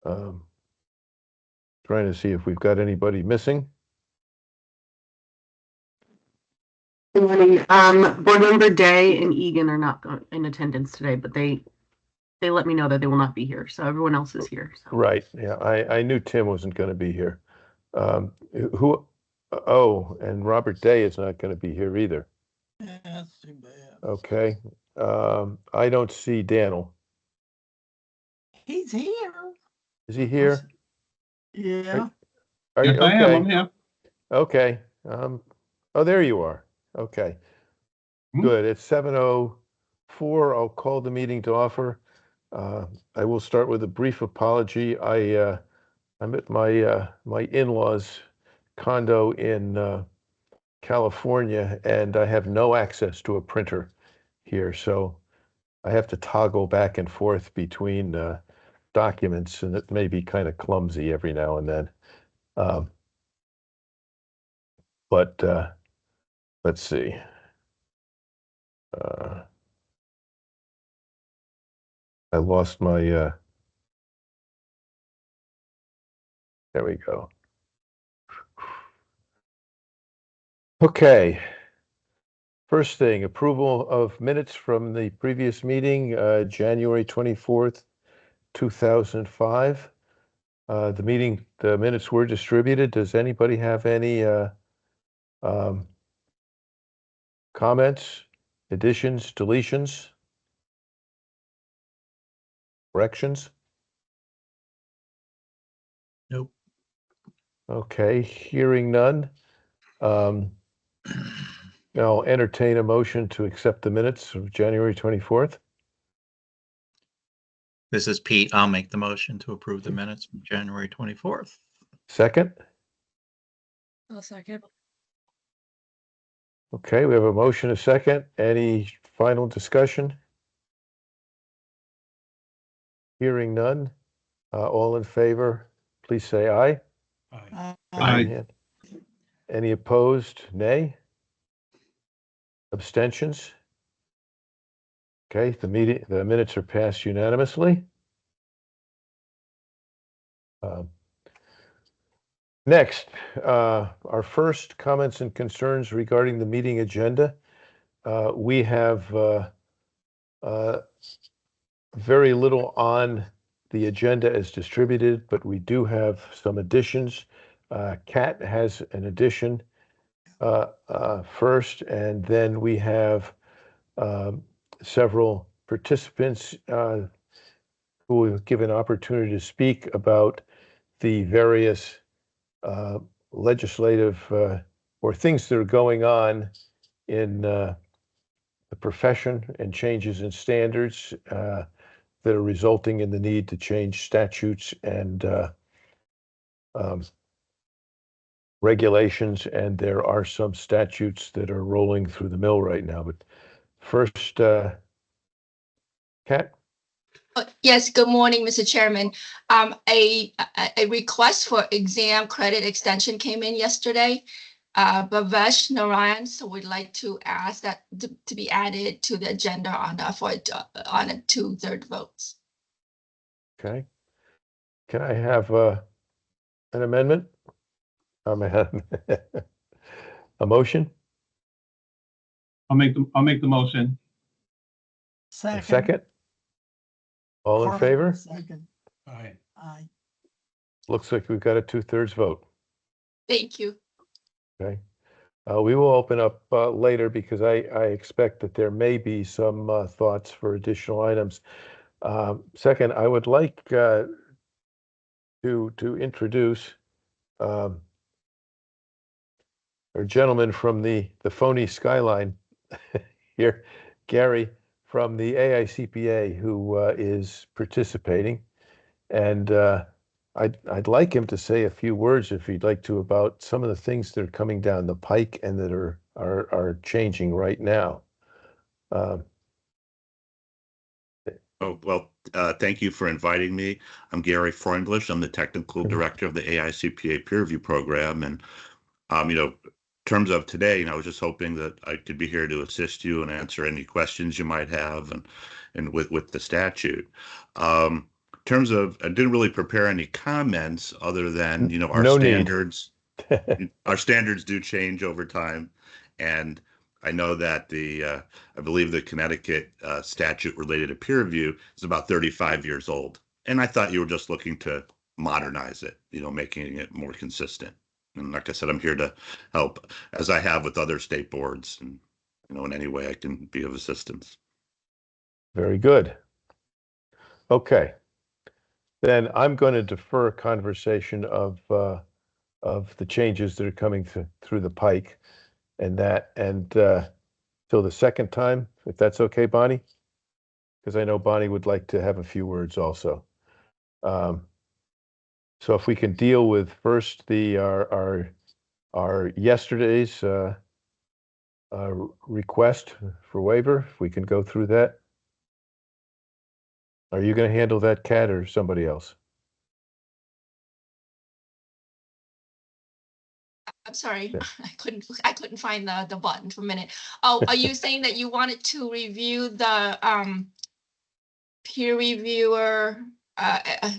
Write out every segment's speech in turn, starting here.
Trying to see if we've got anybody missing. Good morning. Board member Day and Egan are not in attendance today, but they let me know that they will not be here. So everyone else is here. So. Right. Yeah, I knew Tim wasn't going to be here. Who? Oh, and Robert Day is not going to be here either. Yeah, that's too bad. Okay. I don't see Daniel. He's here. Is he here? Yeah. Are you Yes, I am. I'm here. Okay. Oh, there you are. Okay. Good. It's 7:04. I'll call the meeting to order. I will start with a brief apology. I'm at my in-laws' condo in California, and I have no access to a printer here, so I have to toggle back and forth between documents, and it may be kind of clumsy every now and then. But let's see. I lost my, there we go. Okay. First thing, approval of minutes from the previous meeting, January 24th, 2005. The minutes were distributed. Does anybody have any comments, additions, deletions, corrections? Nope. Okay, hearing none. I'll entertain a motion to accept the minutes of January 24th. This is Pete. I'll make the motion to approve the minutes from January 24th. Second? I'll second. Okay, we have a motion, a second. Any final discussion? Hearing none. All in favor, please say aye. Aye. Any opposed? Nay. Abstentions? Okay, the minutes are passed unanimously. Next, our first comments and concerns regarding the meeting agenda. We have very little on the agenda as distributed, but we do have some additions. Kat has an addition first, and then we have several participants who will give an opportunity to speak about the various legislative or things that are going on in the profession and changes in standards that are resulting in the need to change statutes and regulations. And there are some statutes that are rolling through the mill right now. But first, Kat? Yes, good morning, Mr. Chairman. A request for exam credit extension came in yesterday. Bhavesh Narayan, so we'd like to ask that to be added to the agenda on a 2/3 votes. Okay. Can I have an amendment? A motion? I'll make the motion. A second? All in favor? Second. Aye. Aye. Looks like we've got a 2/3 vote. Thank you. Okay. We will open up later because I expect that there may be some thoughts for additional items. Second, I would like to introduce a gentleman from the phony skyline here, Gary from the AICPA, who is participating, and I'd like him to say a few words, if he'd like to, about some of the things that are coming down the pike and that are changing right now. Thank you for inviting me. I'm Gary Freundlich. I'm the technical director of the AICPA peer review program, and in terms of today, I was just hoping that I could be here to assist you and answer any questions you might have, and with the statute. In terms of, I didn't really prepare any comments other than, our No need. standards. Our standards do change over time. And I know that I believe the Connecticut statute related to peer review is about 35 years old. And I thought you were just looking to modernize it, making it more consistent. And like I said, I'm here to help, as I have with other state boards, and, in any way I can be of assistance. Very good. Okay. Then I'm going to defer conversation of the changes that are coming through the pike and till the second time, if that's okay, Bonnie? Because I know Bonnie would like to have a few words also. So if we can deal with first our yesterday's request for waiver, if we can go through that. Are you going to handle that, Kat, or somebody else? I'm sorry, Yeah. I couldn't find the button for a minute. Oh, are you saying that you wanted to review the peer reviewer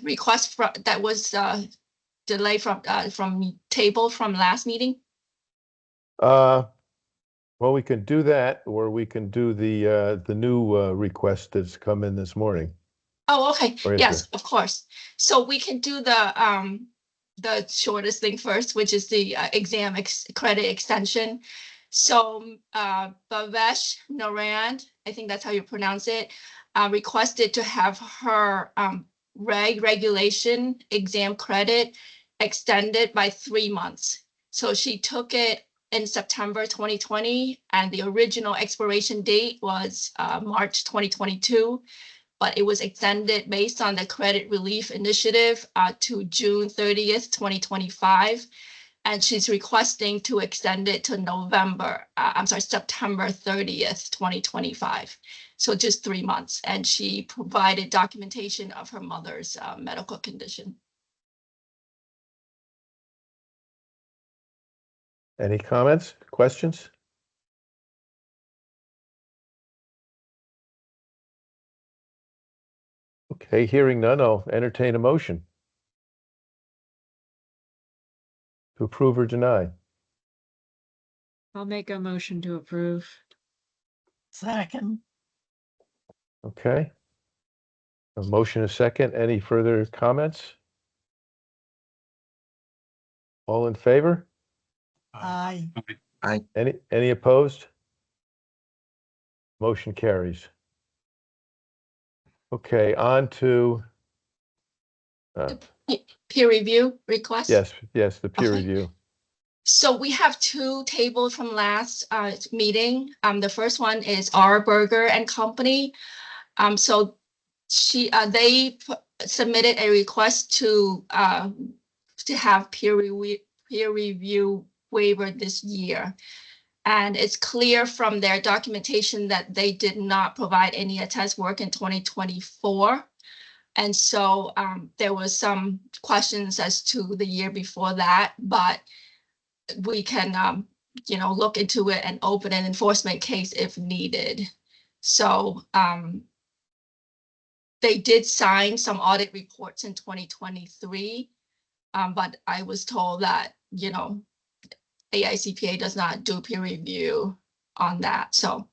request that was delayed from table from last meeting? Well, we can do that, or we can do the new request that's come in this morning. Oh, okay. Or is Yes, of course. So we can do the shortest thing first, which is the exam credit extension. So Bhavesh Narand, I think that's how you pronounce it, requested to have her regulation exam credit extended by 3 months. So she took it in September 2020, and the original expiration date was March 2022. But it was extended based on the credit relief initiative to June 30th, 2025. And she's requesting to extend it to September 30th, 2025. So just 3 months. And she provided documentation of her mother's medical condition. Any comments, questions? Okay, hearing none, I'll entertain a motion to approve or deny. I'll make a motion to approve. Second. Okay. A motion, a second. Any further comments? All in favor? Aye. Any opposed? Motion carries. Okay, on to Peer review request? yes, the peer Okay. review. So we have two tabled from last meeting. The first one is R Burger and Company. So they submitted a request to have peer review waiver this year. And it's clear from their documentation that they did not provide any attest work in 2024. And so there was some questions as to the year before that, but we can look into it and open an enforcement case if needed. So they did sign some audit reports in 2023, but I was told that AICPA does not do peer review on that. So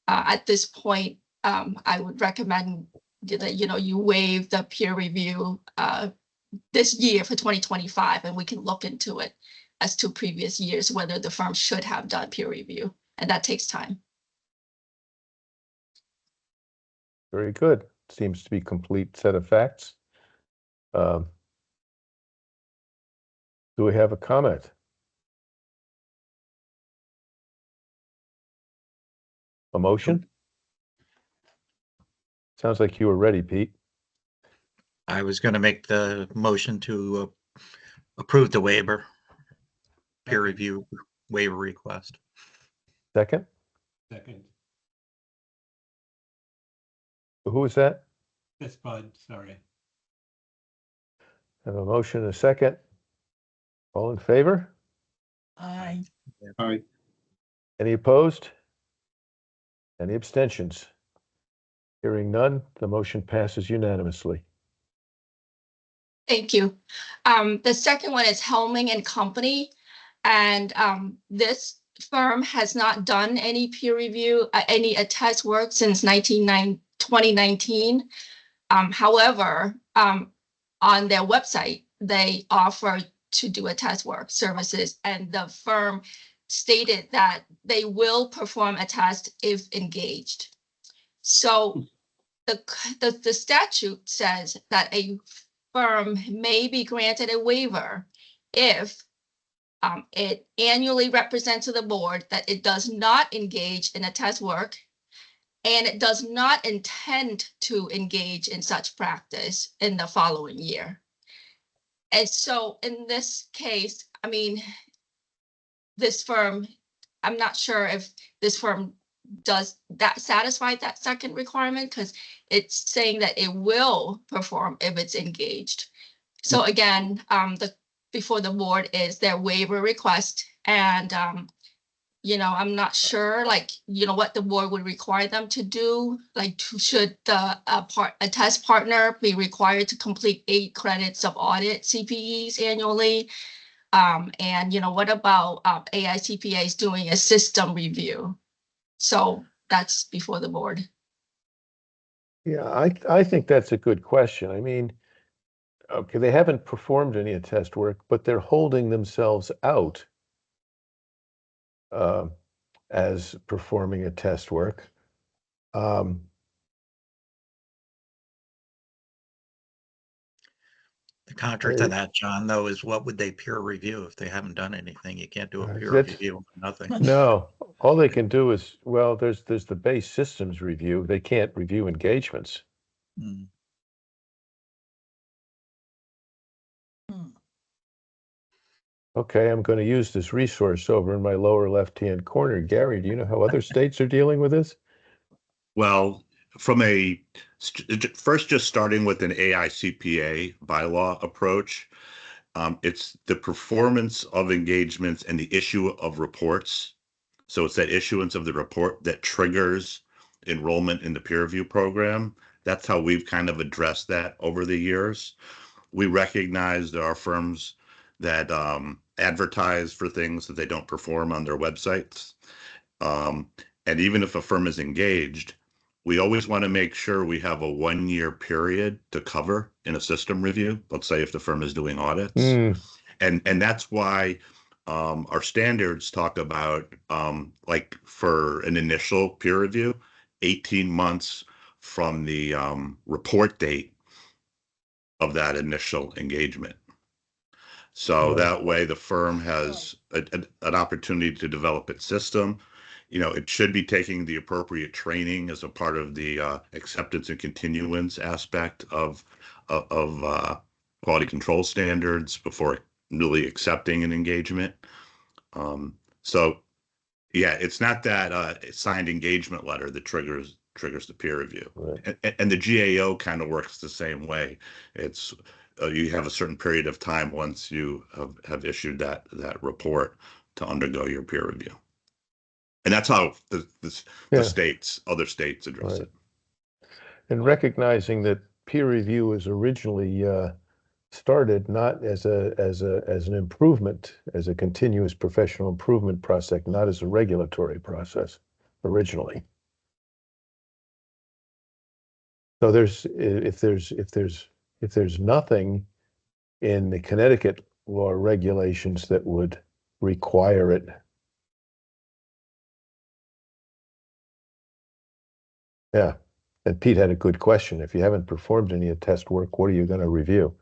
at this point, I would recommend that you waive the peer review this year for 2025, and we can look into it as to previous years, whether the firm should have done peer review, and that takes time. Very good. Seems to be complete set of facts. Do we have a comment? A motion? Sounds like you were ready, Pete. I was going to make the motion to approve the waiver, peer review waiver request. Second? Second. Who was that? That's Bud, sorry. Have a motion and a second. All in favor? Aye. All right. Any opposed? Any abstentions? Hearing none, the motion passes unanimously. Thank you. The second one is Helming and Company. And this firm has not done any peer review, any attest work since 2019. However, on their website, they offer to do attest work services, and the firm stated that they will perform a test if engaged. So the statute says that a firm may be granted a waiver if it annually represents to the board that it does not engage in attest work and it does not intend to engage in such practice in the following year. And so in this case, I mean, this firm, I'm not sure if this firm does that satisfy that second requirement, because it's saying that it will perform if it's engaged. So again, before the board is their waiver request, and I'm not sure, what the board would require them to do. Like, should a test partner be required to complete 8 credits of audit CPEs annually? And what about AICPA's doing a system review? So that's before the board. Yeah, I think that's a good question. I mean, okay, they haven't performed any attest work, but they're holding themselves out as performing attest work. The contrary to that, John, though, is what would they peer review if they haven't done anything? You can't do a peer That's- review, nothing. No, all they can do is, well, there's the base systems review. They can't review engagements. Mm. Okay, I'm going to use this resource over in my lower left-hand corner. Gary, do you know how other states are dealing with this? Well, first, just starting with an AICPA bylaw approach, it's the performance of engagements and the issue of reports. So it's that issuance of the report that triggers enrollment in the peer review program. That's how we've kind of addressed that over the years. We recognize there are firms that advertise for things that they don't perform on their websites. And even if a firm is engaged, we always want to make sure we have a 1-year period to cover in a system review. Let's say if the firm is doing audits. And that's why our standards talk about, like for an initial peer review, 18 months from the report date of that initial engagement. So Right. that way the firm has an opportunity to develop its system. It should be taking the appropriate training as a part of the acceptance and continuance aspect of quality control standards before really accepting an engagement. So yeah, it's not that signed engagement letter that triggers the peer review. Right. And the GAO kind of works the same way. It's you have a certain period of time once you have issued that report to undergo your peer review. And that's how the other states address Right. it. And recognizing that peer review was originally started not as an improvement, as a continuous professional improvement process, not as a regulatory process originally. So if there's nothing in the Connecticut law regulations that would require it. Yeah. And Pete had a good question. If you haven't performed any attest work, what are you going to review?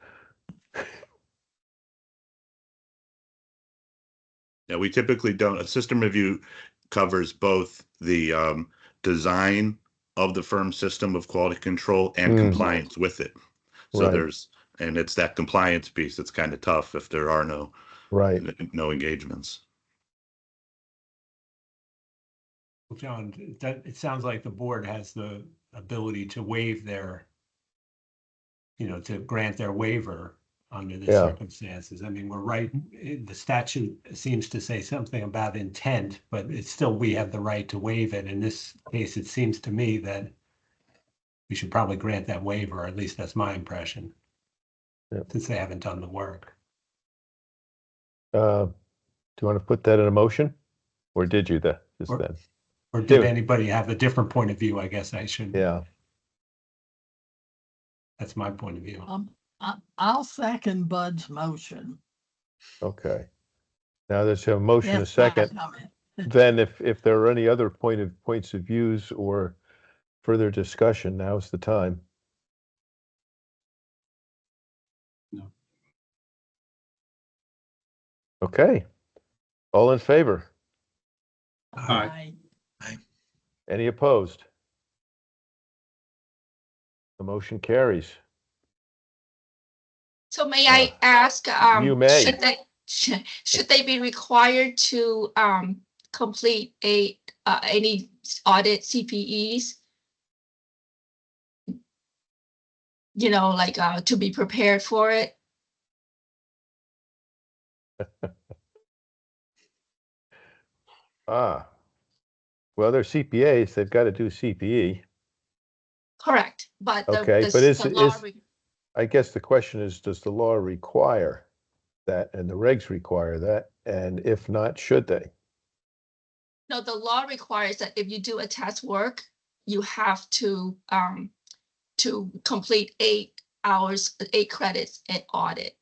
Yeah, we typically don't. A system review covers both the design of the firm's system of quality control and compliance with it. So Right. and it's that compliance piece that's kind of tough if there are no engagements. Well, John, it sounds like the board has the ability to waive to grant their waiver under the circumstances. I mean, we're right. The statute seems to say something about intent, but it's still, we have the right to waive it. In this case, it seems to me that we should probably grant that waiver, or at least that's my impression. since they haven't done the work. Do you want to put that in a motion? Or did you that just Or- then? Or did Dude. anybody have a different point of view? I guess I should. Yeah, That's my point of view. I'll second Bud's motion. okay. Now there's a motion, a If second. not, Then if there are any other points of views or further discussion, now's the time. No. Okay. All in favor? I, Any opposed? The motion carries. So may I ask, you may. should they be required to complete any audit CPEs? You know, like to be prepared for it? Well, they're CPAs, they've got to do CPE. Correct, but Okay, but the law I guess the question is, does the law require that and the regs require that? And if not, should they? No, the law requires that if you do a test work, you have to complete 8 hours, 8 credits in audit.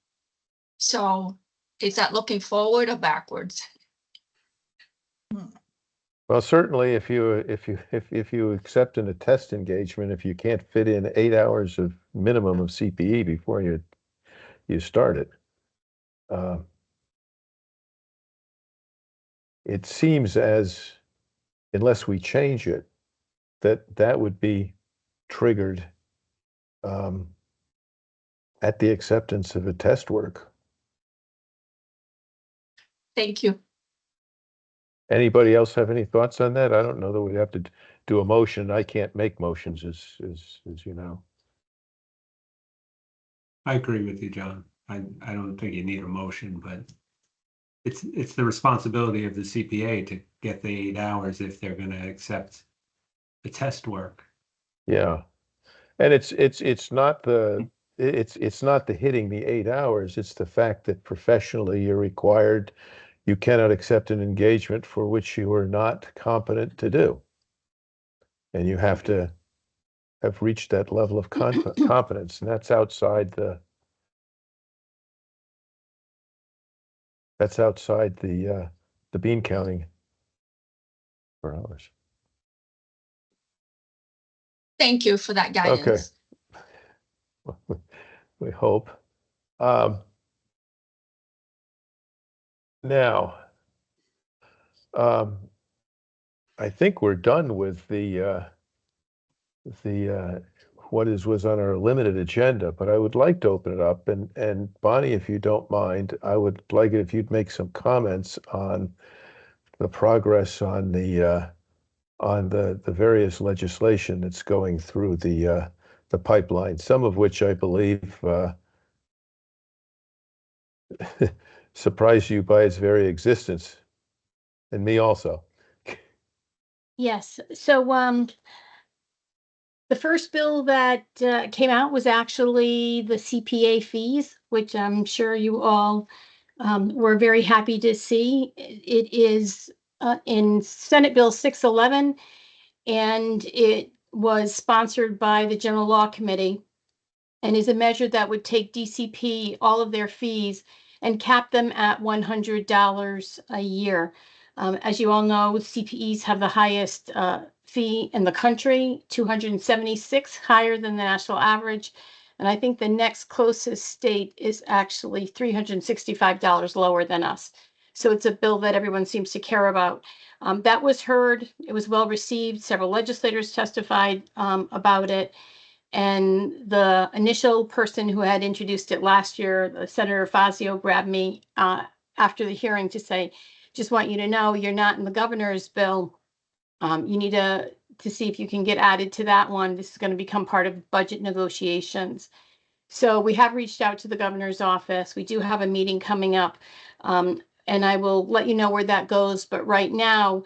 So is that looking forward or backwards? Well, certainly if you accept in a test engagement, if you can't fit in 8 hours of minimum of CPE before you start it, it seems as, unless we change it, that would be triggered at the acceptance of a test work. Thank you. Anybody else have any thoughts on that? I don't know that we'd have to do a motion. I can't make motions, as you know. I agree with you, John. I don't think you need a motion, but it's the responsibility of the CPA to get the 8 hours if they're going to accept the test work. Yeah, and it's not the hitting the 8 hours. It's the fact that professionally you're required. You cannot accept an engagement for which you are not competent to do, and you have to have reached that level of competence, and that's outside the bean counting for hours. Thank you for that guidance. Okay. We hope. Now, I think we're done with the what was on our limited agenda, but I would like to open it up, and Bonnie, if you don't mind, I would like it if you'd make some comments on the progress on the various legislation that's going through the pipeline, some of which I believe surprised you by its very existence, and me also. Yes, so the first bill that came out was actually the CPA fees, which I'm sure you all were very happy to see. It is in Senate Bill 611, and it was sponsored by the General Law Committee, and is a measure that would take DCP all of their fees and cap them at $100 a year. As you all know, CPEs have the highest fee in the country, 276, higher than the national average. And I think the next closest state is actually $365 lower than us. So it's a bill that everyone seems to care about. That was heard. It was well received. Several legislators testified about it. And the initial person who had introduced it last year, Senator Fazio, grabbed me after the hearing to say, just want you to know you're not in the governor's bill. You need to see if you can get added to that one. This is going to become part of budget negotiations. So we have reached out to the governor's office. We do have a meeting coming up, and I will let you know where that goes. But right now,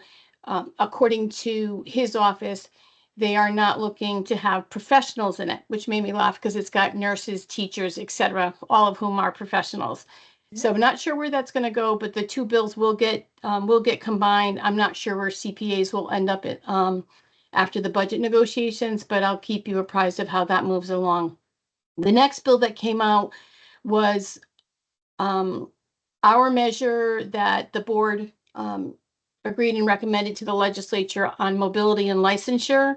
according to his office, they are not looking to have professionals in it, which made me laugh because it's got nurses, teachers, etc., all of whom are professionals. So I'm not sure where that's going to go, but the two bills will get combined. I'm not sure where CPAs will end up at after the budget negotiations, but I'll keep you apprised of how that moves along. The next bill that came out was our measure that the board agreed and recommended to the legislature on mobility and licensure.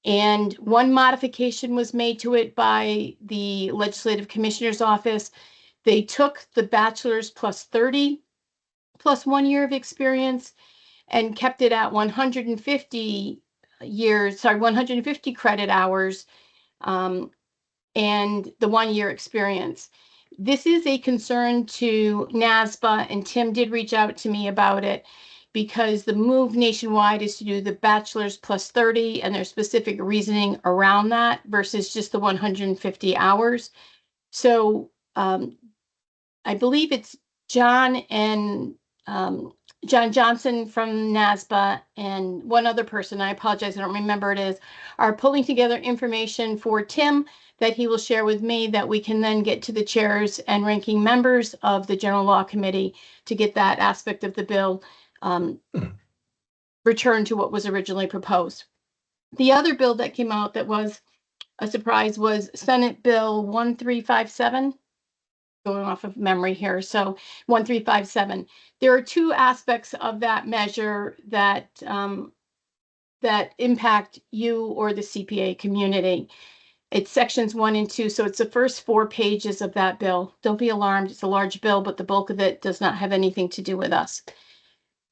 And one modification was made to it by the Legislative Commissioner's Office. They took the bachelor's plus 30 plus 1 year of experience and kept it at 150 credit hours, and the 1 year experience. This is a concern to NASBA, and Tim did reach out to me about it because the move nationwide is to do the bachelor's plus 30, and there's specific reasoning around that versus just the 150 hours. So I believe it's John and John Johnson from NASBA and one other person, I apologize, I don't remember it is, are pulling together information for Tim that he will share with me that we can then get to the chairs and ranking members of the General Law Committee to get that aspect of the bill returned to what was originally proposed. The other bill that came out that was a surprise was Senate Bill 1357. Going off of memory here. So 1357. There are two aspects of that measure that that impact you or the CPA community. It's sections 1 and 2. So it's the first 4 pages of that bill. Don't be alarmed. It's a large bill, but the bulk of it does not have anything to do with us.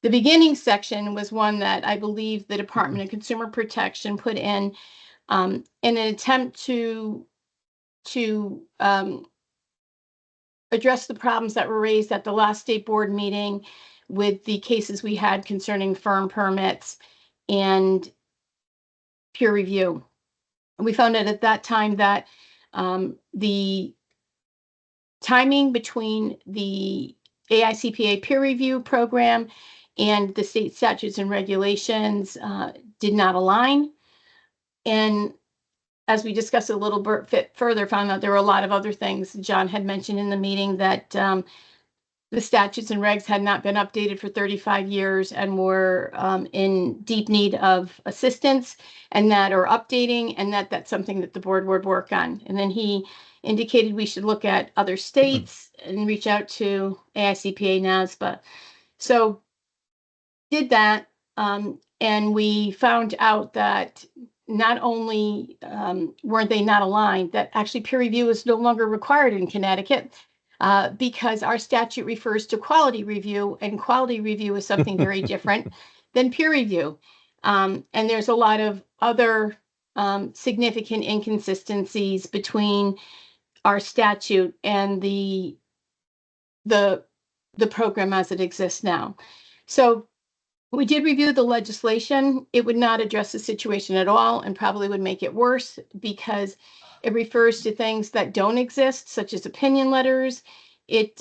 The beginning section was one that I believe the Department of Consumer Protection put in an attempt to address the problems that were raised at the last state board meeting with the cases we had concerning firm permits and peer review. We found out at that time that the timing between the AICPA peer review program and the state statutes and regulations did not align. And as we discussed a little bit further, found out there were a lot of other things John had mentioned in the meeting that the statutes and regs had not been updated for 35 years and were in deep need of assistance and that are updating, and that's something that the board would work on. And then he indicated we should look at other states and reach out to AICPA, NASBA. So did that, and we found out that not only weren't they not aligned, that actually peer review is no longer required in Connecticut because our statute refers to quality review, and quality review is something very different than peer review. And there's a lot of other significant inconsistencies between our statute and the program as it exists now. So we did review the legislation. It would not address the situation at all and probably would make it worse because it refers to things that don't exist, such as opinion letters. It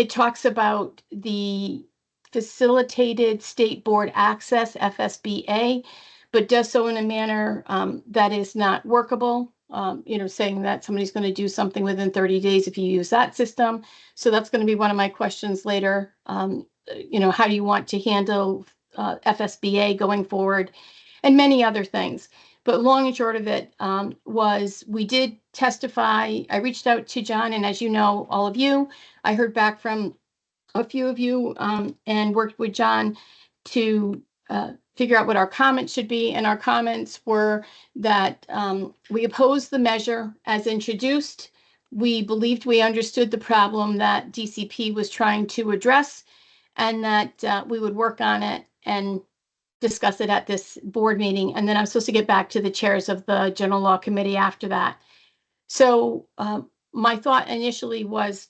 talks about the facilitated state board access, FSBA, but does so in a manner that is not workable. Saying that somebody's going to do something within 30 days if you use that system. So that's going to be one of my questions later. How do you want to handle FSBA going forward, and many other things. But long and short of it was we did testify. I reached out to John, and as you know, all of you, I heard back from a few of you and worked with John to figure out what our comments should be. And our comments were that we oppose the measure as introduced. We believed we understood the problem that DCP was trying to address, and that we would work on it and discuss it at this board meeting. And then I'm supposed to get back to the chairs of the General Law Committee after that. So my thought initially was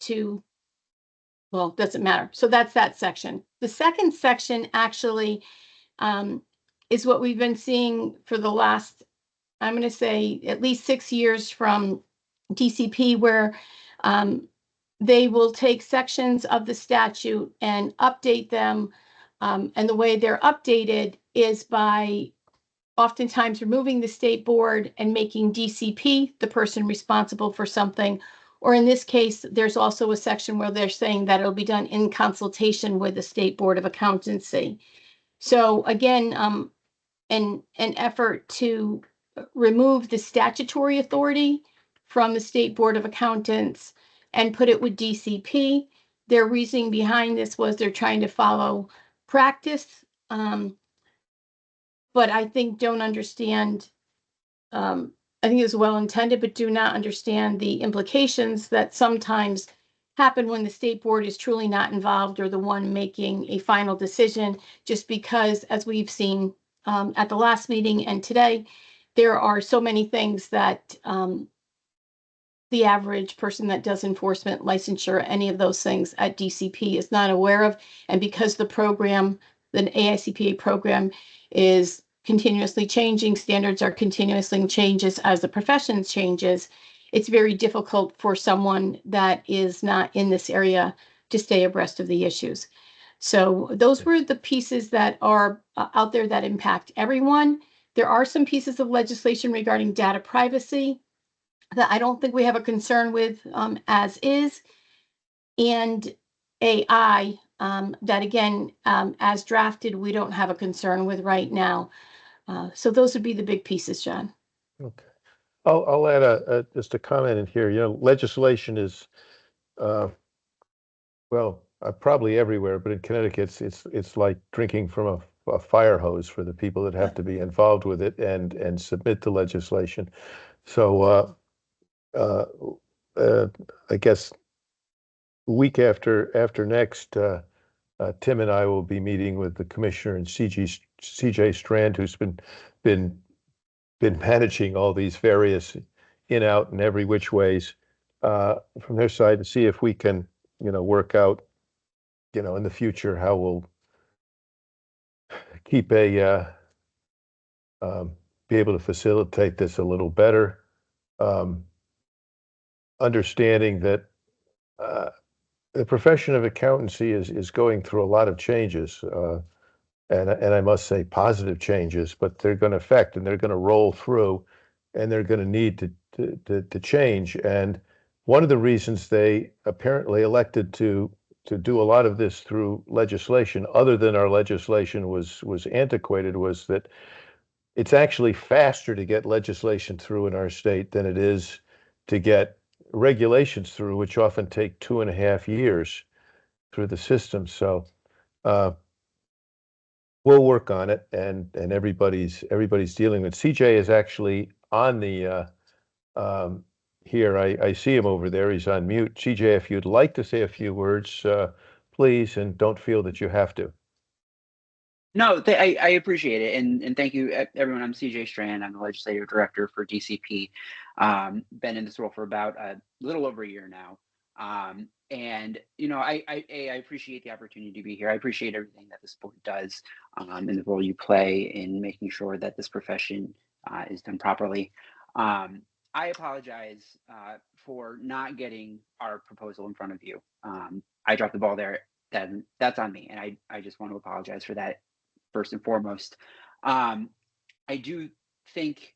well, doesn't matter. So that's that section. The second section actually is what we've been seeing for the last, I'm going to say, at least 6 years from DCP, where they will take sections of the statute and update them. And the way they're updated is by oftentimes removing the state board and making DCP the person responsible for something. Or in this case, there's also a section where they're saying that it'll be done in consultation with the State Board of Accountancy. So again, an effort to remove the statutory authority from the State Board of Accountants and put it with DCP. Their reasoning behind this was they're trying to follow practice, but I think don't understand. I think it's well intended, but do not understand the implications that sometimes happen when the state board is truly not involved or the one making a final decision, just because, as we've seen at the last meeting and today, there are so many things that the average person that does enforcement, licensure, any of those things at DCP is not aware of. And because the program, the AICPA program, is continuously changing, standards are continuously changes as the profession changes, it's very difficult for someone that is not in this area to stay abreast of the issues. So those were the pieces that are out there that impact everyone. There are some pieces of legislation regarding data privacy that I don't think we have a concern with as is, and AI that again, as drafted, we don't have a concern with right now. So those would be the big pieces, John. Okay. I'll add just a comment in here. Legislation is, well, probably everywhere, but in Connecticut, it's like drinking from a fire hose for the people that have to be involved with it and submit the legislation. So I guess week after next, Tim and I will be meeting with the commissioner and CJ Strand, who's been managing all these various in, out, and every which ways from their side to see if we can, work out, in the future how we'll keep be able to facilitate this a little better. Understanding that the profession of accountancy is going through a lot of changes, and I must say positive changes, but they're going to affect and they're going to roll through, and they're going to need to change. And one of the reasons they apparently elected to do a lot of this through legislation, other than our legislation was antiquated, was that it's actually faster to get legislation through in our state than it is to get regulations through, which often take 2.5 years through the system. So we'll work on it, and everybody's dealing with. CJ is actually on the here. I see him over there. He's on mute. CJ, if you'd like to say a few words, please, and don't feel that you have to. No, I appreciate it, and thank you, everyone. I'm CJ Strand. I'm the legislative director for DCP. Been in this role for about a little over a year now, and I appreciate the opportunity to be here. I appreciate everything that this board does, and the role you play in making sure that this profession is done properly. I apologize for not getting our proposal in front of you. I dropped the ball there. That's on me, and I just want to apologize for that. First and foremost, I do think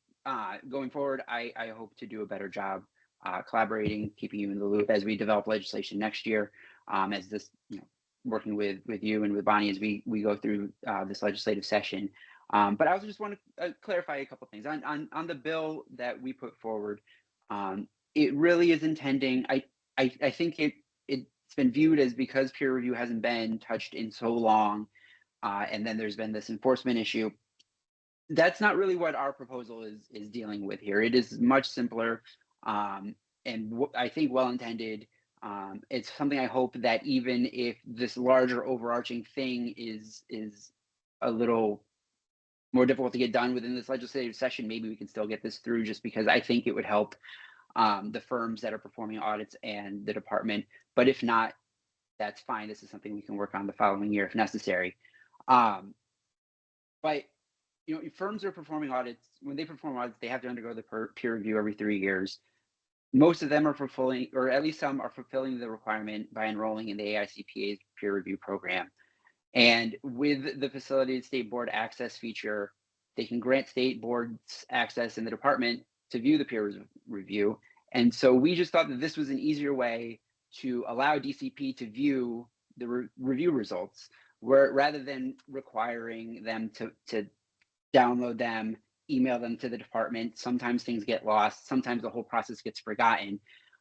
going forward, I hope to do a better job collaborating, keeping you in the loop as we develop legislation next year. As this, working with you and with Bonnie as we go through this legislative session. But I also just want to clarify a couple of things on the bill that we put forward. It really is intending. I think it's been viewed as, because peer review hasn't been touched in so long. And then there's been this enforcement issue. That's not really what our proposal is dealing with here. It is much simpler, and I think well-intended. It's something I hope that even if this larger overarching thing is a little more difficult to get done within this legislative session, maybe we can still get this through, just because I think it would help the firms that are performing audits and the department. But if not, that's fine. This is something we can work on the following year if necessary. But firms are performing audits. When they perform audits, they have to undergo the peer review every 3 years. Most of them are fulfilling, or at least some are fulfilling the requirement by enrolling in the AICPA's peer review program. And with the Facilitated State Board Access feature, they can grant state boards access in the department to view the peer review. And so we just thought that this was an easier way to allow DCP to view the review results, where rather than requiring them to download them, email them to the department. Sometimes things get lost. Sometimes the whole process gets forgotten.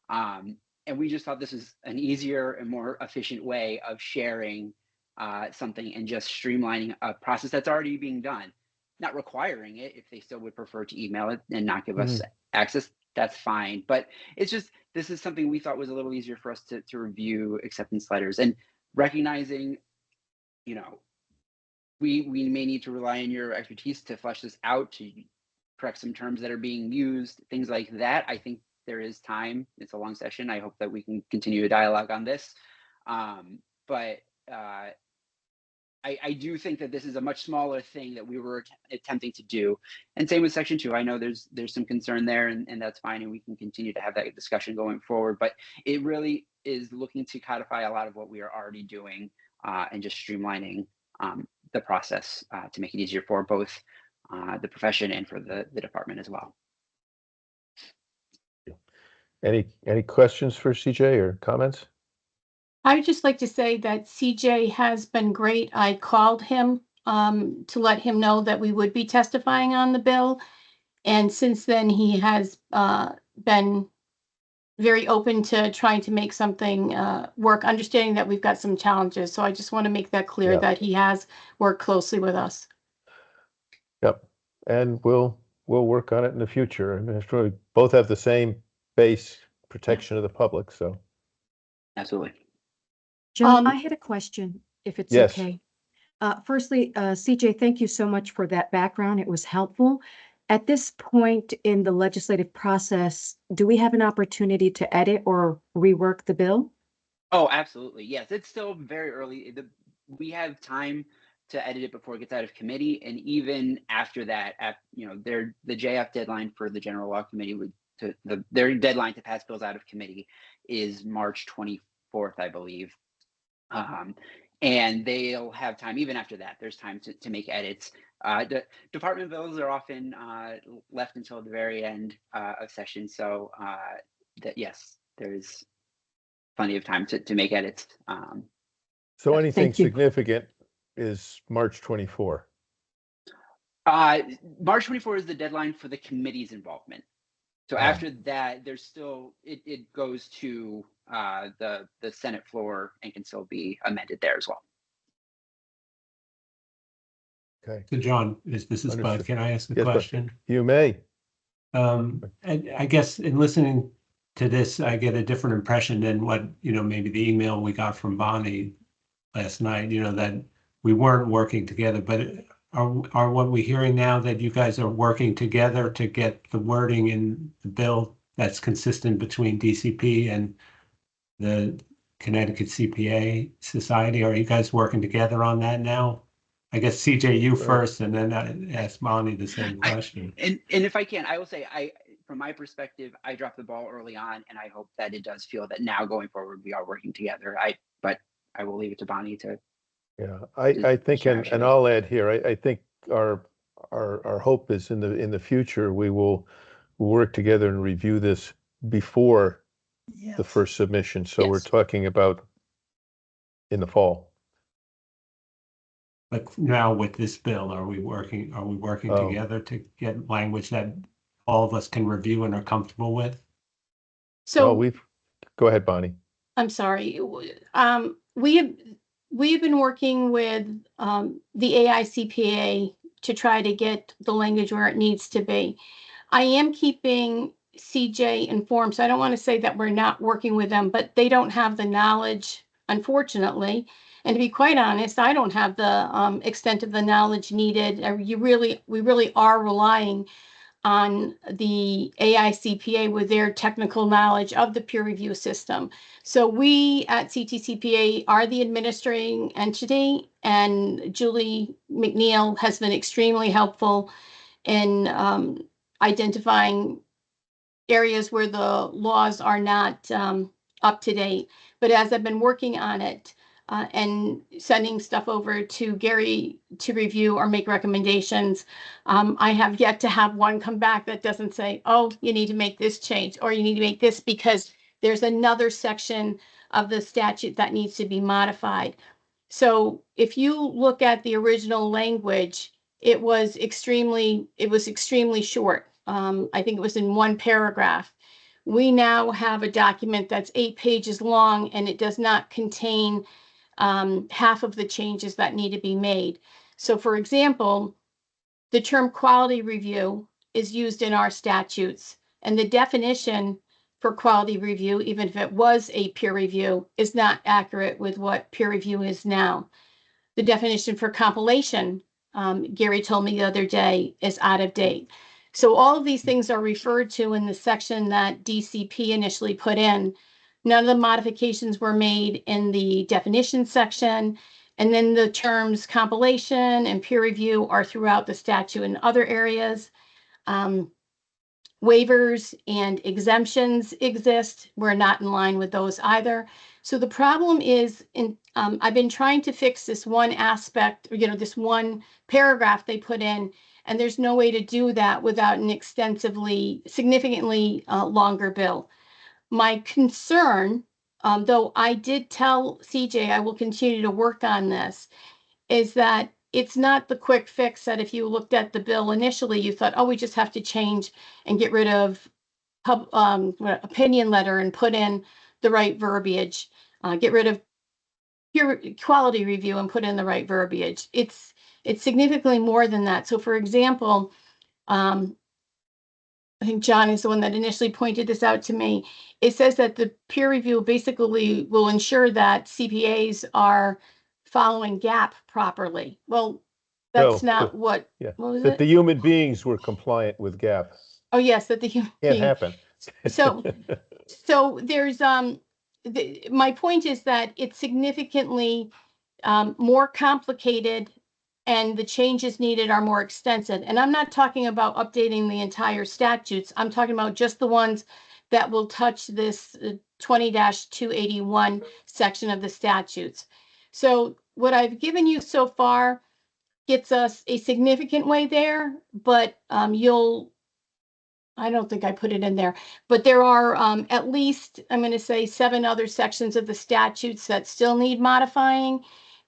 And we just thought this was an easier and more efficient way of sharing something and just streamlining a process that's already being done. Not requiring it. If they still would prefer to email it and not give us access, that's fine. But it's just, this is something we thought was a little easier for us to review acceptance letters, and recognizing, you know, we may need to rely on your expertise to flesh this out, to correct some terms that are being used, things like that. I think there is time. It's a long session. I hope that we can continue a dialogue on this. But I do think that this is a much smaller thing that we were attempting to do. And same with section 2. I know there's some concern there, and that's fine. And we can continue to have that discussion going forward. But it really is looking to codify a lot of what we are already doing and just streamlining the process to make it easier for both the profession and for the department as well. Any questions for CJ or comments? I would just like to say that CJ has been great. I called him to let him know that we would be testifying on the bill. And since then, he has been very open to trying to make something work, understanding that we've got some challenges. So I just want to make that clear that he has worked closely with us. Yep. And we'll work on it in the future. I mean, it's really, both have the same base protection of the public, so. Absolutely. John, I had a question, if it's Yes. okay. Firstly, CJ, thank you so much for that background. It was helpful. At this point in the legislative process, do we have an opportunity to edit or rework the bill? Oh, absolutely. Yes, it's still very early. We have time to edit it before it gets out of committee, and even after that, the JF deadline for the General Law Committee their deadline to pass bills out of committee is March 24th, I believe. And they'll have time, even after that, there's time to make edits. The department bills are often left until the very end of session. So yes, there's plenty of time to make edits. So anything significant is March 24. March 24 is the deadline for the committee's involvement. So after that, there's still, it goes to the Senate floor and can still be amended there as well. Okay. So John, this is Bud. Can I ask a question? You may. And I guess in listening to this, I get a different impression than what, maybe the email we got from Bonnie last night, that we weren't working together, but are what we're hearing now that you guys are working together to get the wording in the bill that's consistent between DCP and the Connecticut CPA Society? Are you guys working together on that now? I guess CJ, you first, and then I ask Bonnie the same question. And if I can, I will say, from my perspective, I dropped the ball early on, and I hope that it does feel that now going forward we are working together. But I will leave it to Bonnie to. Yeah, I think, and I'll add here. I think our hope is in the future we will work together and review this before the first submission. So we're talking about in the fall. But now with this bill, are we working together to get language that all of us can review and are comfortable with? So go ahead, Bonnie. I'm sorry. We've been working with the AICPA to try to get the language where it needs to be. I am keeping CJ informed, so I don't want to say that we're not working with them, but they don't have the knowledge, unfortunately. And to be quite honest, I don't have the extent of the knowledge needed. We really are relying on the AICPA with their technical knowledge of the peer review system. So we at CTCPA are the administrating entity, and Julie McNeil has been extremely helpful in identifying areas where the laws are not up to date. But as I've been working on it, and sending stuff over to Gary to review or make recommendations. I have yet to have one come back that doesn't say, oh, you need to make this change, or you need to make this because there's another section of the statute that needs to be modified. So if you look at the original language, it was extremely short. I think it was in one paragraph. We now have a document that's 8 pages long, and it does not contain half of the changes that need to be made. So for example, the term quality review is used in our statutes, and the definition for quality review, even if it was a peer review, is not accurate with what peer review is now. The definition for compilation, Gary told me the other day, is out of date. So all of these things are referred to in the section that DCP initially put in. None of the modifications were made in the definition section. And then the terms compilation and peer review are throughout the statute in other areas. Waivers and exemptions exist. We're not in line with those either. So the problem is, I've been trying to fix this one aspect, this one paragraph they put in, and there's no way to do that without an significantly longer bill. My concern, though I did tell CJ I will continue to work on this, is that it's not the quick fix that if you looked at the bill initially, you thought, oh, we just have to change and get rid of opinion letter and put in the right verbiage, get rid of peer quality review and put in the right verbiage. It's significantly more than that. So for example, I think John is the one that initially pointed this out to me. It says that the peer review basically will ensure that CPAs are following GAAP properly. Well, that's No, not what was that it? the human beings were compliant with GAAP. Oh, yes, that the human Can't being. happen. So there's my point is that it's significantly more complicated, and the changes needed are more extensive. And I'm not talking about updating the entire statutes. I'm talking about just the ones that will touch this 20-281 section of the statutes. So what I've given you so far gets us a significant way there, but I don't think I put it in there, but there are at least, I'm going to say 7 other sections of the statutes that still need modifying,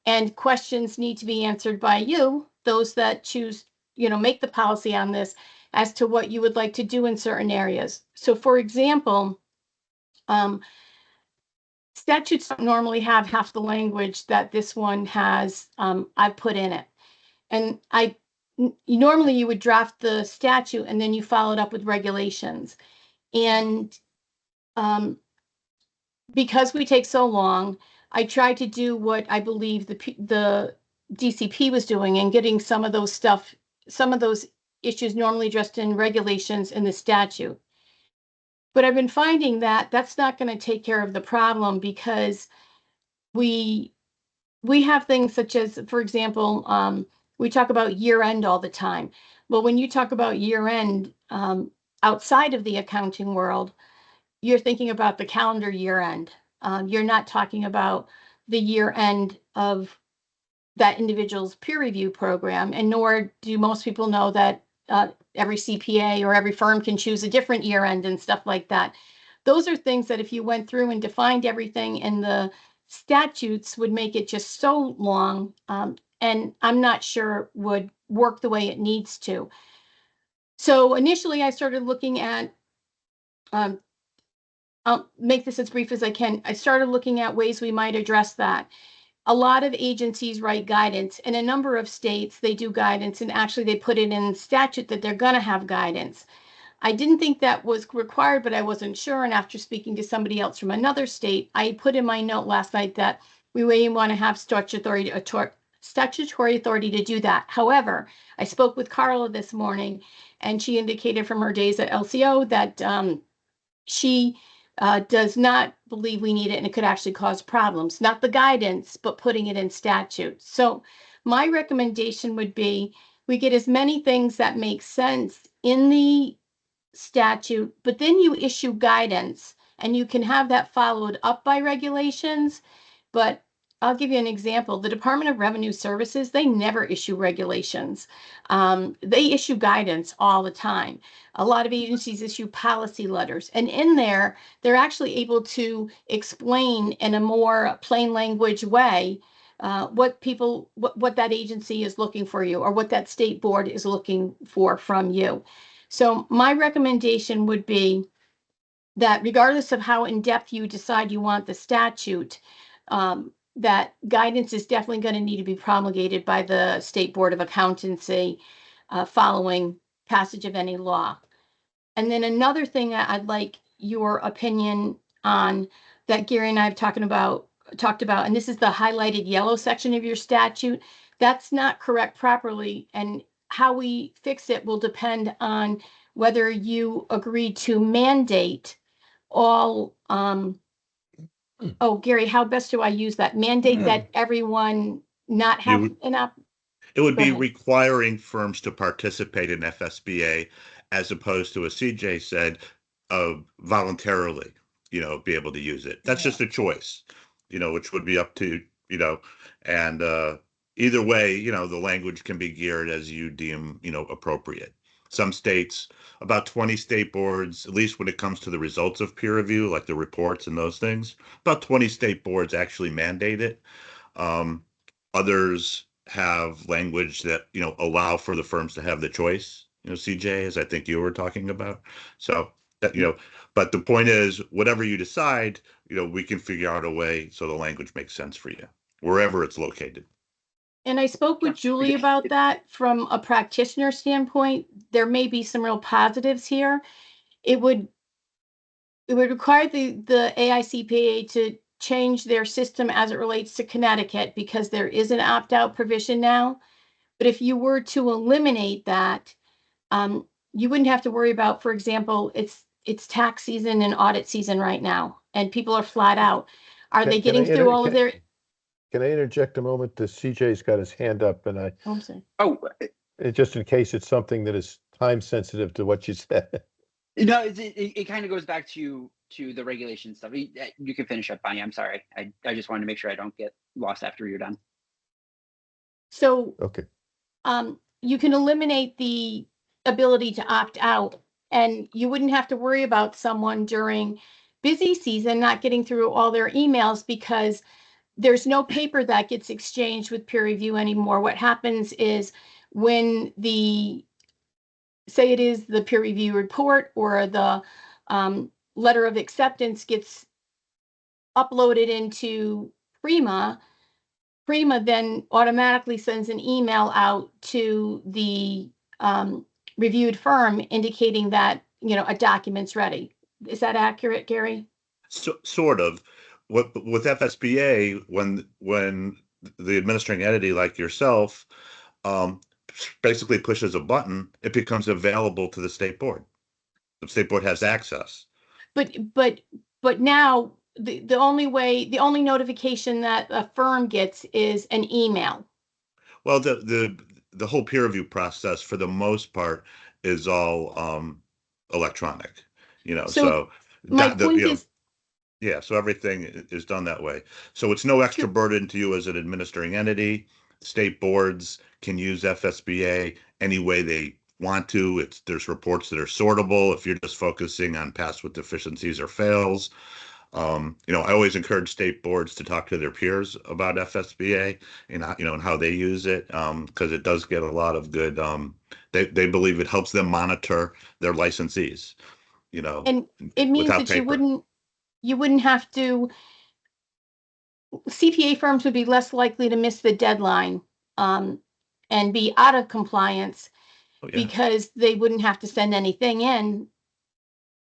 and questions need to be answered by you, those that choose, make the policy on this, as to what you would like to do in certain areas. So for example, statutes don't normally have half the language that this one has. I've put in it. And normally you would draft the statute and then you follow it up with regulations. And because we take so long, I tried to do what I believe the DCP was doing and getting some of those issues normally addressed in regulations in the statute. But I've been finding that that's not going to take care of the problem, because we have things such as, for example, we talk about year end all the time. Well, when you talk about year end outside of the accounting world, you're thinking about the calendar year end. You're not talking about the year end of that individual's peer review program, and nor do most people know that every CPA or every firm can choose a different year end and stuff like that. Those are things that if you went through and defined everything in the statutes would make it just so long, and I'm not sure would work the way it needs to. So initially I started looking at, I'll make this as brief as I can. I started looking at ways we might address that. A lot of agencies write guidance. In a number of states, they do guidance, and actually they put it in statute that they're going to have guidance. I didn't think that was required, but I wasn't sure. And after speaking to somebody else from another state, I put in my note last night that we may want to have statutory authority to do that. However, I spoke with Carla this morning, and she indicated from her days at LCO that she does not believe we need it, and it could actually cause problems. Not the guidance, but putting it in statute. So my recommendation would be we get as many things that make sense in the statute, but then you issue guidance, and you can have that followed up by regulations. But I'll give you an example. The Department of Revenue Services, they never issue regulations. They issue guidance all the time. A lot of agencies issue policy letters, and in there, they're actually able to explain in a more plain language way what that agency is looking for you, or what that state board is looking for from you. So my recommendation would be that regardless of how in-depth you decide you want the statute, that guidance is definitely going to need to be promulgated by the State Board of Accountancy following passage of any law. And then another thing that I'd like your opinion on, that Gary and I have talked about, and this is the highlighted yellow section of your statute. That's not correct properly, and how we fix it will depend on whether you agree to mandate all, oh, Gary, how best do I use that? Mandate that everyone not have You- an op, It would Go be ahead. requiring firms to participate in FSBA as opposed to, as CJ said, voluntarily, be able to use it. That's just a choice, which would be up to, and either way, the language can be geared as you deem, appropriate. Some states, about 20 state boards, at least when it comes to the results of peer review, like the reports and those things, about 20 state boards actually mandate it. Others have language that, allow for the firms to have the choice, CJ, as I think you were talking about. So that, but the point is, whatever you decide, we can figure out a way so the language makes sense for you, wherever it's located. And I spoke with Julie about that from a practitioner standpoint. There may be some real positives here. It would require the AICPA to change their system as it relates to Connecticut, because there is an opt-out provision now. But if you were to eliminate that, you wouldn't have to worry about, for example, it's tax season and audit season right now, and people are flat out. Are they Can I getting through all of their? Can I interject a moment? The CJ's got his hand up, and Oh, I'm sorry. Oh, just in case it's something that is time sensitive to what you said. no, it kind of goes back to the regulation stuff. You can finish up, Bonnie. I'm sorry. I just wanted to make sure I don't get lost after you're done. So Okay. you can eliminate the ability to opt out, and you wouldn't have to worry about someone during busy season not getting through all their emails, because there's no paper that gets exchanged with peer review anymore. What happens is, when say it is the peer review report or the letter of acceptance gets uploaded into Prima then automatically sends an email out to the reviewed firm indicating that, a document's ready. Is that accurate, Gary? So, sort of. With FSBA, when the administering entity like yourself basically pushes a button, it becomes available to the state board. The state board has access. But now the only notification that a firm gets is an email. Well, the whole peer review process, for the most part, is all electronic. So my that, point is, yeah, so everything is done that way. So it's no extra burden to you as an administering entity. State boards can use FSBA any way they want to. There's reports that are sortable if you're just focusing on pass with deficiencies or fails. I always encourage state boards to talk to their peers about FSBA and and how they use it, because it does get a lot of good. They believe it helps them monitor their licensees. and it means without that you paper. wouldn't have to. CPA firms would be less likely to miss the deadline and be out of compliance, Oh, yeah. because they wouldn't have to send anything in.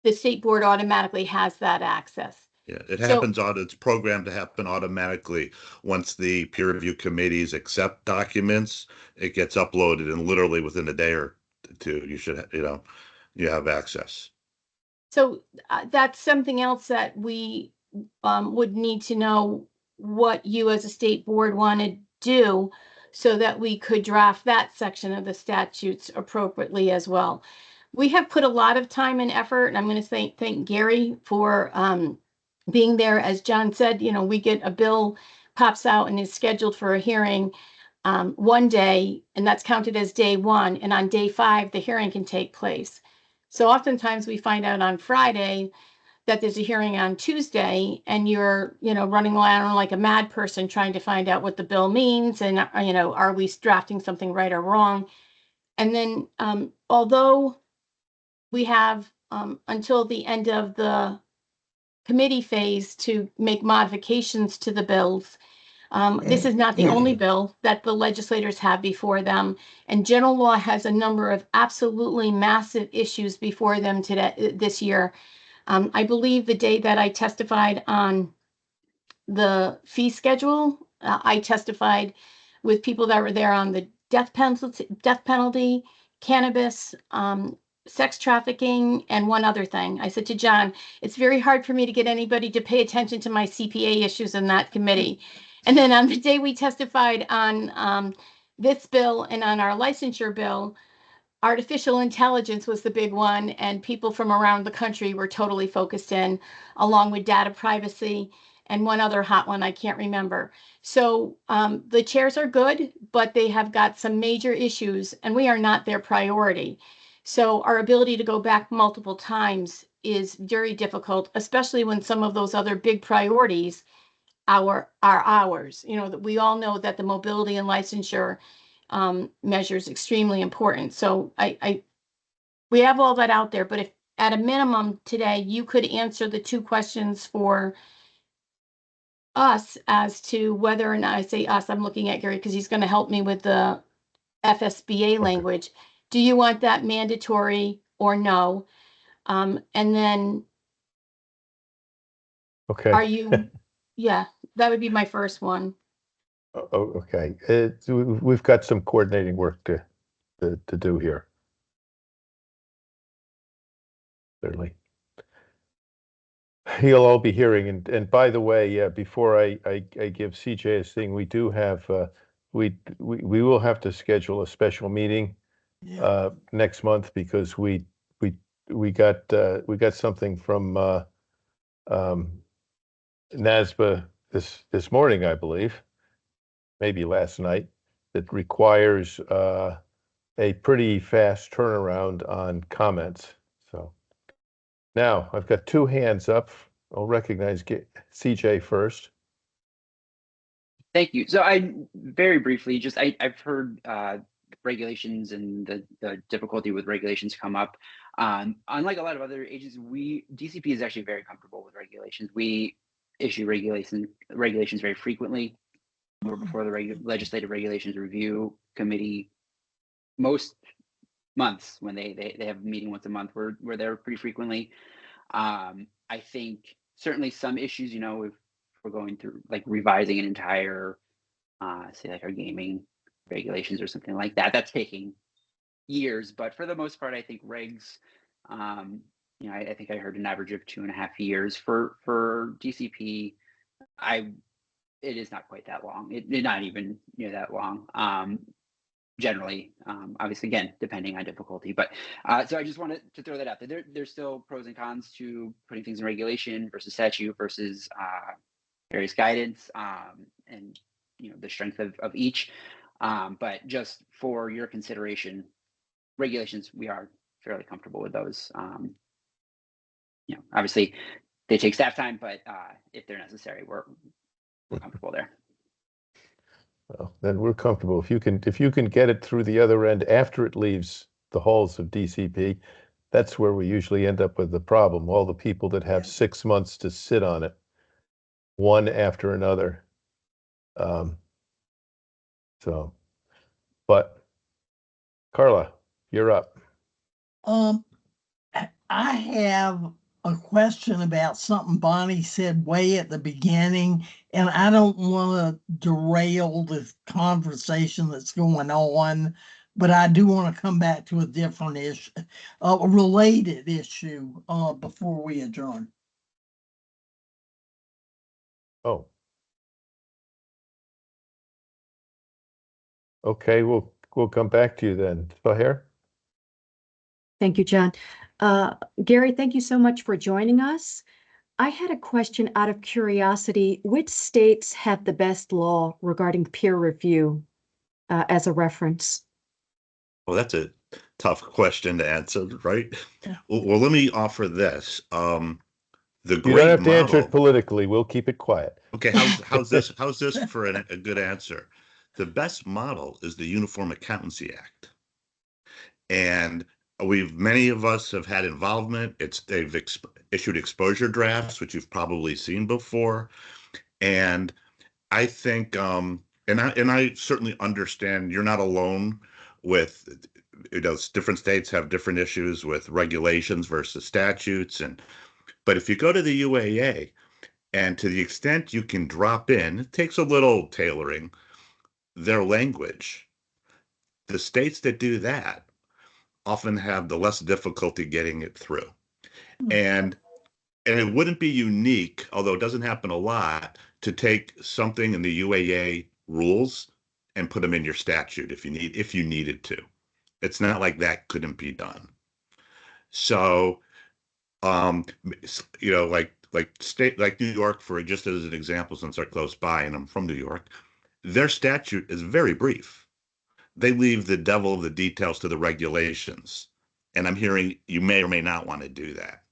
The state board automatically has that access. Yeah, it So- happens it's programmed to happen automatically. Once the peer review committees accept documents, it gets uploaded, and literally within a day or two, you should, you have access. So that's something else that we would need to know, what you as a state board want to do, so that we could draft that section of the statutes appropriately as well. We have put a lot of time and effort, and I'm going to thank Gary for being there. As John said, we get a bill pops out and is scheduled for a hearing one day, and that's counted as day one, and on day 5, the hearing can take place. So oftentimes we find out on Friday that there's a hearing on Tuesday, and you're, running around like a mad person trying to find out what the bill means, and, are we drafting something right or wrong? And then, although we have until the end of the committee phase to make modifications to the bills, this is not the only bill that the legislators have before them, and general law has a number of absolutely massive issues before them this year. I believe the day that I testified on the fee schedule, I testified with people that were there on the death penalty, cannabis, sex trafficking, and one other thing. I said to John, it's very hard for me to get anybody to pay attention to my CPA issues in that committee. And then on the day we testified on this bill and on our licensure bill, artificial intelligence was the big one, and people from around the country were totally focused in, along with data privacy and one other hot one I can't remember. So the chairs are good, but they have got some major issues, and we are not their priority. So our ability to go back multiple times is very difficult, especially when some of those other big priorities are ours. That we all know that the mobility and licensure measure is extremely important. So we have all that out there, but if at a minimum today you could answer the 2 questions for us as to whether or not, I say us, I'm looking at Gary because he's going to help me with the FSBA language. Do you want that mandatory or no? And then Okay. are you, yeah, that would be my first one. Oh, okay. We've got some coordinating work to do here. Certainly. You'll all be hearing, and by the way, before I give CJ his thing, we do have we will have to schedule a special meeting Yeah. next month because we got something from NASBA this morning, I believe, maybe last night, that requires a pretty fast turnaround on comments. So now I've got 2 hands up. I'll recognize CJ first. Thank you. So I very briefly, I've heard regulations and the difficulty with regulations come up. Unlike a lot of other agencies, DCP is actually very comfortable with regulations. We issue regulations very frequently. We're before the legislative regulations review committee most months when they have a meeting once a month. We're there pretty frequently. I think certainly some issues, if we're going through like revising an entire say like our gaming regulations or something like that, that's taking years. But for the most part, I think regs, I think I heard an average of 2.5 years for DCP. It is not quite that long. It not even near that long. Generally, obviously, again, depending on difficulty. But so I just wanted to throw that out there. There's still pros and cons to putting things in regulation versus statute versus various guidance, and the strength of each. But just for your consideration, regulations, we are fairly comfortable with those. Obviously, they take staff time, but if they're necessary, we're comfortable there. Well, then we're comfortable. If you can get it through the other end after it leaves the halls of DCP, that's where we usually end up with the problem. All the people that have 6 months to sit on it, one after another. But Carla, you're up. I have a question about something Bonnie said way at the beginning, and I don't want to derail the conversation that's going on, but I do want to come back to a different issue, a related issue, before we adjourn. Oh. Okay, we'll come back to you then. Sahir? Thank you, John. Gary, thank you so much for joining us. I had a question out of curiosity. Which states have the best law regarding peer review as a reference? Well, that's a tough question to answer, right? Well, let me offer this. The You don't great have to answer it model. politically. We'll keep it quiet. Okay, how's this for a good answer? The best model is the Uniform Accountancy Act, and many of us have had involvement. They've issued exposure drafts, which you've probably seen before, and I think and I certainly understand you're not alone with, different states have different issues with regulations versus statutes, but if you go to the UAA, and to the extent you can drop in, it takes a little tailoring, their language. The states that do that often have the less difficulty getting it through. And it wouldn't be unique, although it doesn't happen a lot, to take something in the UAA rules and put them in your statute if you needed to. It's not like that couldn't be done. So, like New York, for just as an example, since they're close by and I'm from New York, their statute is very brief. They leave the devil of the details to the regulations. And I'm hearing you may or may not want to do that.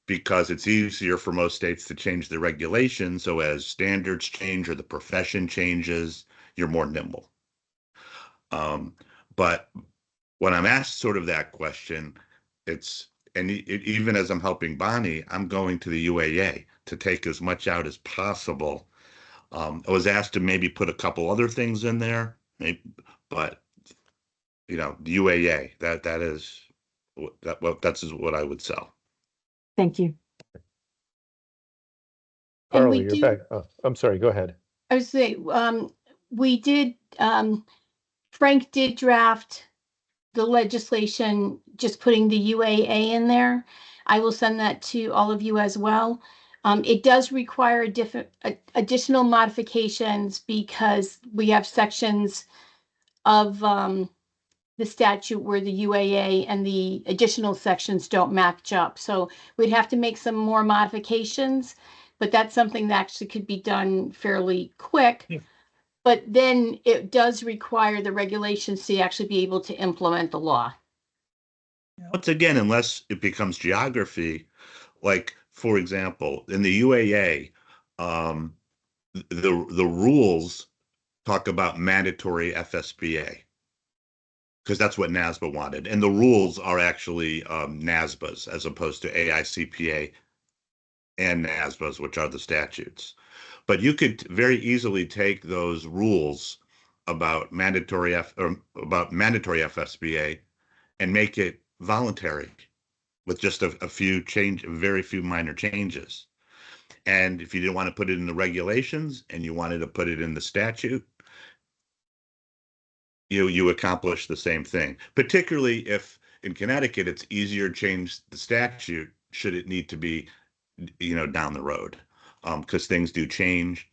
Because it's easier for most states to change the regulations. So as standards change or the profession changes, you're more nimble. But when I'm asked sort of that question, even as I'm helping Bonnie, I'm going to the UAA to take as much out as possible. I was asked to maybe put a couple other things in there, but the UAA, that's what I would sell. Thank you. And Carly, we you're do- back. Oh, I'm sorry. Go ahead. I would say, we did, Frank did draft the legislation, just putting the UAA in there. I will send that to all of you as well. It does require additional modifications because we have sections of the statute where the UAA and the additional sections don't match up. So we'd have to make some more modifications, but that's something that actually could be done fairly quick. Yeah. But then it does require the regulations to actually be able to implement the law. Once again, unless it becomes geography, like for example, in the UAA, the rules talk about mandatory FSBA because that's what NASBA wanted, and the rules are actually NASBA's as opposed to AICPA and NASBA's, which are the statutes. But you could very easily take those rules about mandatory FSBA and make it voluntary with just very few minor changes. And if you didn't want to put it in the regulations and you wanted to put it in the statute, you accomplish the same thing, particularly if in Connecticut, it's easier to change the statute should it need to be, down the road, because things do change.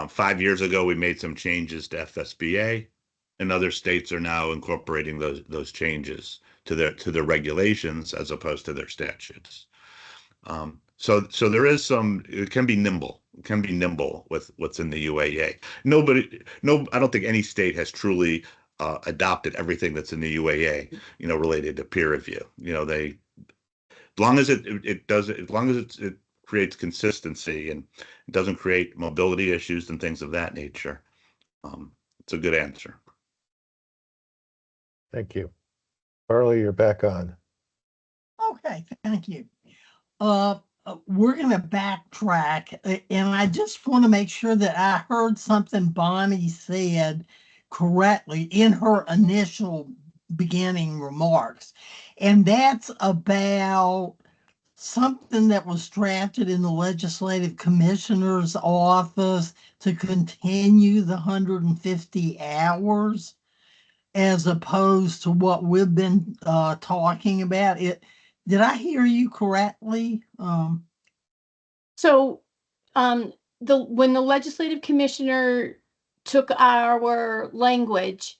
5 years ago, we made some changes to FSBA, and other states are now incorporating those changes to their regulations as opposed to their statutes. So there is it can be nimble. It can be nimble with what's in the UAA. I don't think any state has truly adopted everything that's in the UAA, related to peer review. As long as it creates consistency and it doesn't create mobility issues and things of that nature, it's a good answer. Thank you. Carly, you're back on. Okay, thank you. We're going to backtrack, and I just want to make sure that I heard something Bonnie said correctly in her initial beginning remarks, and that's about something that was drafted in the Legislative Commissioner's office to continue the 150 hours as opposed to what we've been talking about. Did I hear you correctly? So when the legislative commissioner took our language,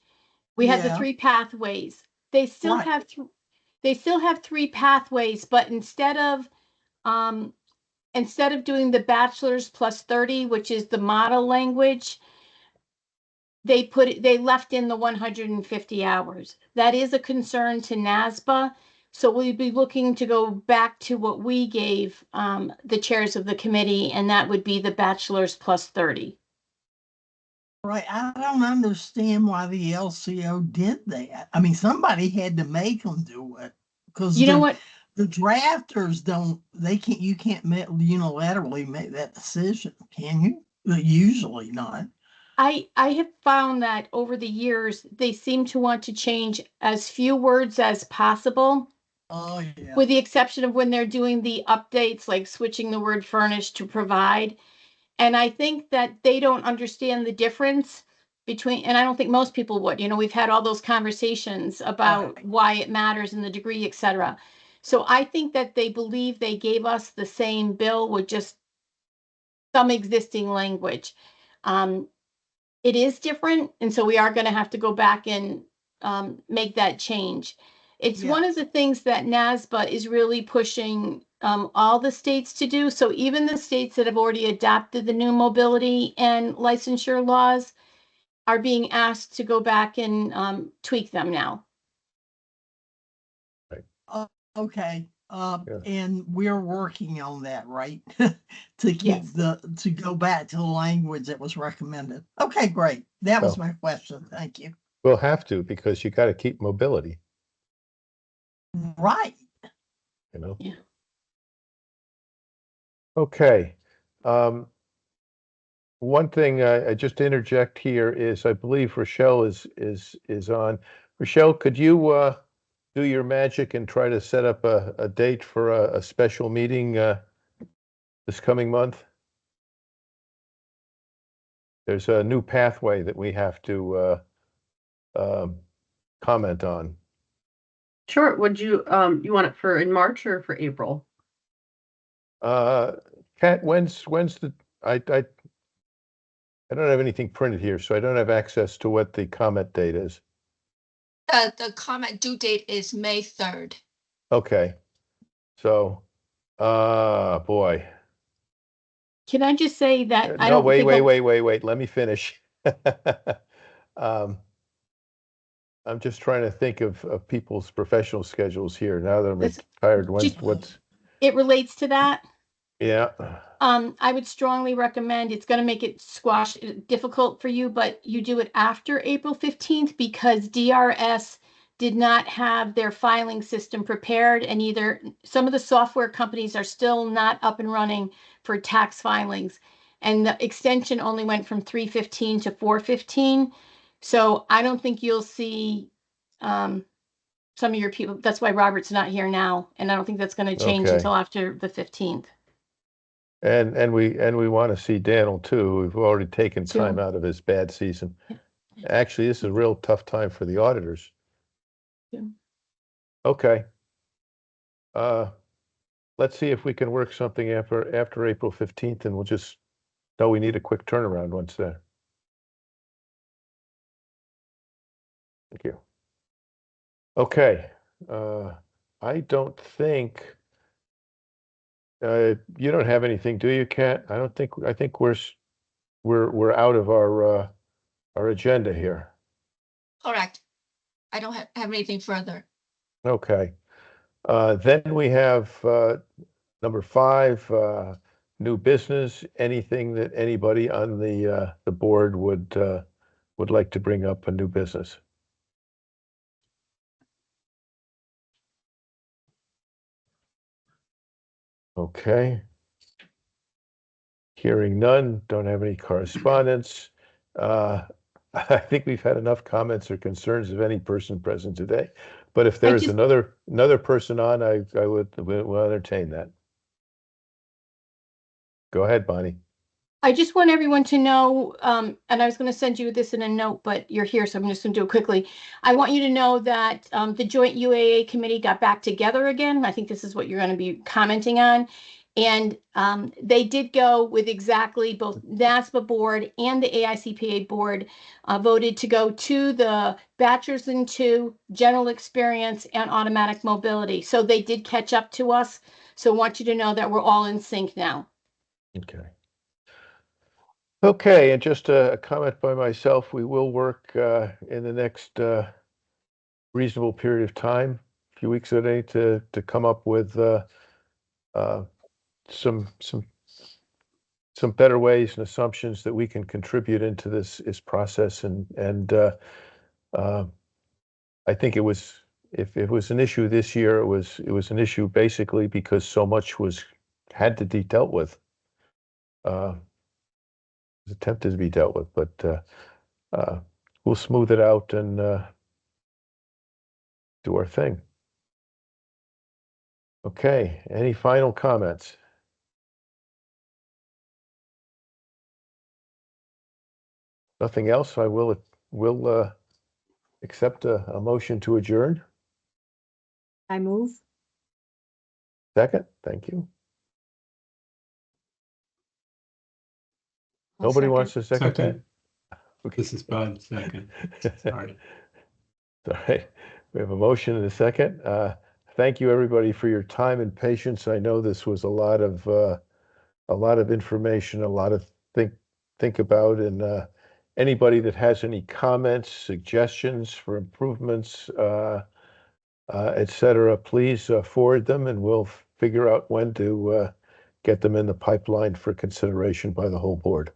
we had the Yeah. 3 pathways. They still Right. have 3 pathways, but instead of instead of doing the bachelor's plus 30, which is the model language, they left in the 150 hours. That is a concern to NASBA. So we'll be looking to go back to what we gave the chairs of the committee, and that would be the bachelor's plus 30. Right. I don't understand why the LCO did that. I mean, somebody had to make them do it because You know what? the drafters don't, you can't unilaterally make that decision, can you? Usually not. I have found that over the years, they seem to want to change as few words as possible, Oh, yeah. with the exception of when they're doing the updates, like switching the word furnish to provide. And I think that they don't understand the difference between, and I don't think most people would, we've had all those conversations about Right. why it matters in the degree, et cetera. So I think that they believe they gave us the same bill with just some existing language. It is different, and so we are going to have to go back and make that change. It's one of the things that NASBA is really pushing all the states to do. So even the states that have already adopted the new mobility and licensure laws are being asked to go back and tweak them now. Okay. Yeah. And we're working on that, right? To keep Yes. to go back to the language that was recommended. Okay, great. That was Well- my question. Thank you. We'll have to, because you got to keep mobility, Right. Yeah. Okay. One thing I just interject here is I believe Rochelle is on. Rochelle, could you do your magic and try to set up a date for a special meeting this coming month? There's a new pathway that we have to comment on. Sure. Would you want it for in March or for April? Kat, when's the I don't have anything printed here, so I don't have access to what the comment date is. The comment due date is May 3rd. Okay. So, boy. Can I just say that I No, don't wait, think wait. Let me finish. I'm just trying to think of people's professional schedules here now that I'm This- retired. just- it relates to that. Yeah. I would strongly recommend, it's going to make it difficult for you, but you do it after April 15th, because DRS did not have their filing system prepared, and some of the software companies are still not up and running for tax filings. And the extension only went from 3/15 to 4/15. So I don't think you'll see some of your people. That's why Robert's not here now. And I don't think that's going to change Okay. until after the 15th. And we want to see Daniel too. We've already taken Sure. time out of his bad season. Actually, this is a real tough time for the auditors. Yeah. Okay. Let's see if we can work something after April 15th, and we'll just know we need a quick turnaround once there. Thank you. Okay. I don't think you don't have anything, do you, Kat? I think we're out of our agenda here. Correct. I don't have anything further. Okay. Then we have number 5, new business. Anything that anybody on the board would like to bring up a new business? Okay. Hearing none, don't have any correspondence. I think we've had enough comments or concerns of any person present today. But if there's another person on, I will entertain that. Go ahead, Bonnie. I just want everyone to know, and I was going to send you this in a note, but you're here, so I'm just going to do it quickly. I want you to know that the joint UAA committee got back together again. I think this is what you're going to be commenting on. And they did go with exactly both NASPA board and the AICPA board voted to go to the bachelor's in two, general experience, and automatic mobility. So they did catch up to us. So I want you to know that we're all in sync now. Okay. Okay, and just a comment by myself, we will work in the next reasonable period of time, a few weeks a day, to come up with some better ways and assumptions that we can contribute into this process. And I think it was, if it was an issue this year, it was an issue basically because so much had to be dealt with. Was attempted to be dealt with, but we'll smooth it out and do our thing. Okay, any final comments? Nothing else? I will accept a motion to adjourn. I move. Second, thank you. I'll Nobody second. wants to second that? Second. Okay. This is Bud, second. Sorry. All right, we have a motion and a second. Thank you, everybody, for your time and patience. I know this was a lot of information, a lot of think about, and anybody that has any comments, suggestions for improvements, etc., please forward them, and we'll figure out when to get them in the pipeline for consideration by the whole board.